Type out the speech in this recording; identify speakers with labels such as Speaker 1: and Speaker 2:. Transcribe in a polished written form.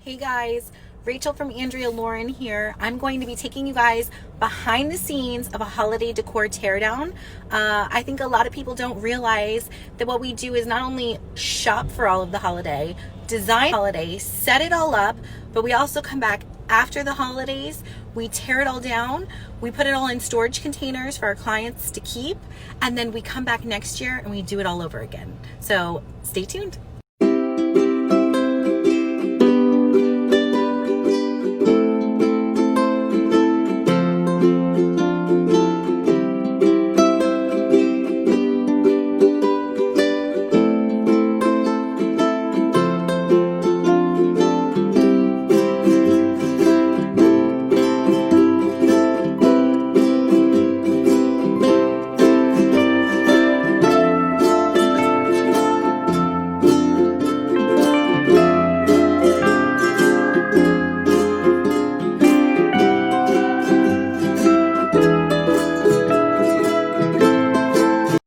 Speaker 1: Hey guys, Rachel from Andrea Lauren here. I'm going to be taking you guys behind the scenes of a holiday decor teardown. I think a lot of people don't realize that what we do is not only shop for all of the holiday, design holiday, set it all up, but we also come back after the holidays, we tear it all down, we put it all in storage containers for our clients to keep, and then we come back next year and we do it all over again. So stay tuned.